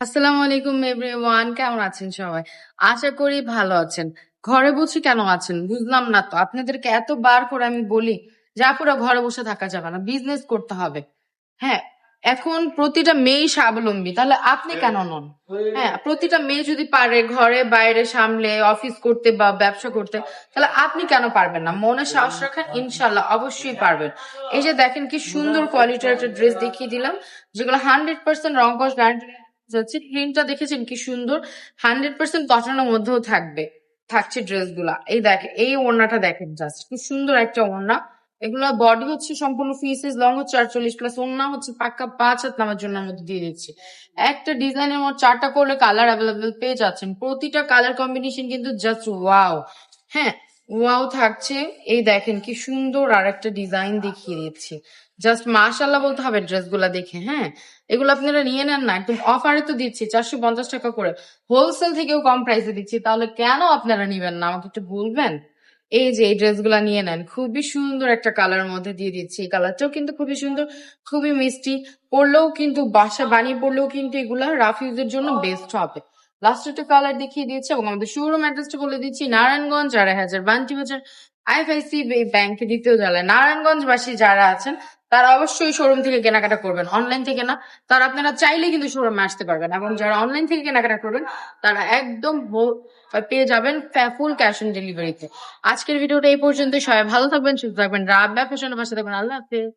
আসসালামু আলাইকুম এভরিওয়ান, কেমন আছেন সবাই? আশা করি ভালো আছেন। ঘরে বসে কেন আছেন বুঝলাম না তো। আপনাদেরকে এতবার করে আমি বলি যে আপুরা ঘরে বসে থাকা যাবে না, বিজনেস করতে হবে। হ্যাঁ, এখন প্রতিটা মেয়েই স্বাবলম্বী, তাহলে আপনি কেন নন? হ্যাঁ, প্রতিটা মেয়ে যদি পারে ঘরে বাইরে সামলে অফিস করতে বা ব্যবসা করতে, তাহলে আপনি কেন পারবেন না? মনে সাহস রাখেন, ইনশাল্লাহ অবশ্যই পারবেন। এই যে দেখেন কি সুন্দর কোয়ালিটির একটা ড্রেস দেখিয়ে দিলাম, যেগুলো 100% রং কস গ্যারান্টি যাচ্ছে। প্রিন্টটা দেখেছেন কি সুন্দর, 100% কটনের মধ্যেও থাকছে ড্রেস গুলা। এই দেখেন, এই ওড়নাটা দেখেন, জাস্ট কি সুন্দর একটা ওড়না। এগুলা বডি হচ্ছে সম্পূর্ণ ফ্রি সাইজ, লং হচ্ছে 48 প্লাস, ওড়না হচ্ছে পাক্কা 5 হাত নামার জন্য মধ্যে দিয়ে দিচ্ছি। একটা ডিজাইনের মধ্যে 4টা করলে কালার অ্যাভেলেবেল পেয়ে যাচ্ছেন। প্রতিটা কালার কম্বিনেশন কিন্তু জাস্ট ওয়াও। হ্যাঁ, ওয়াও থাকছে। এই দেখেন কি সুন্দর আর একটা ডিজাইন দেখিয়ে দিচ্ছি, জাস্ট মাশাল্লাহ বলতে হবে ড্রেসগুলা দেখে। হ্যাঁ, এগুলো আপনারা নিয়ে নেন না, একদম অফারে তো দিচ্ছি 450 টাকা করে, হোলসেল থেকেও কম প্রাইসে দিচ্ছি। তাহলে কেন আপনারা নিবেন না, আমাকে একটু বলবেন? এই যে এই ড্রেসগুলা নিয়ে নেন, খুবই সুন্দর একটা কালারের মধ্যে দিয়ে দিচ্ছি। এই কালারটাও কিন্তু খুবই সুন্দর, খুবই মিষ্টি। পরলেও কিন্তু বাসা বানিয়ে পরলেও কিন্তু এগুলা রাফ ইউজের জন্য বেস্ট হবে। লাস্ট একটা কালার দেখিয়ে দিয়েছি এবং আমাদের শোরুম অ্যাড্রেসটা বলে দিচ্ছি, নারায়ণগঞ্জ 4000 বান্টি বাজার, আইএফআইসি ব্যাংকের দ্বিতীয় তলায়। নারায়ণগঞ্জবাসী যারা আছেন তারা অবশ্যই শোরুম থেকে কেনাকাটা করবেন, অনলাইন থেকে না। তারা আপনারা চাইলে কিন্তু শোরুমে আসতে পারবেন, এবং যারা অনলাইন থেকে কেনাকাটা করবেন তারা একদম পেয়ে যাবেন ফুল ক্যাশ অন ডেলিভারিতে। আজকের ভিডিওটা এই পর্যন্ত। সবাই ভালো থাকবেন, সুস্থ থাকবেন, রাত ফ্যাশনের পাশে থাকবেন। আল্লাহ হাফেজ।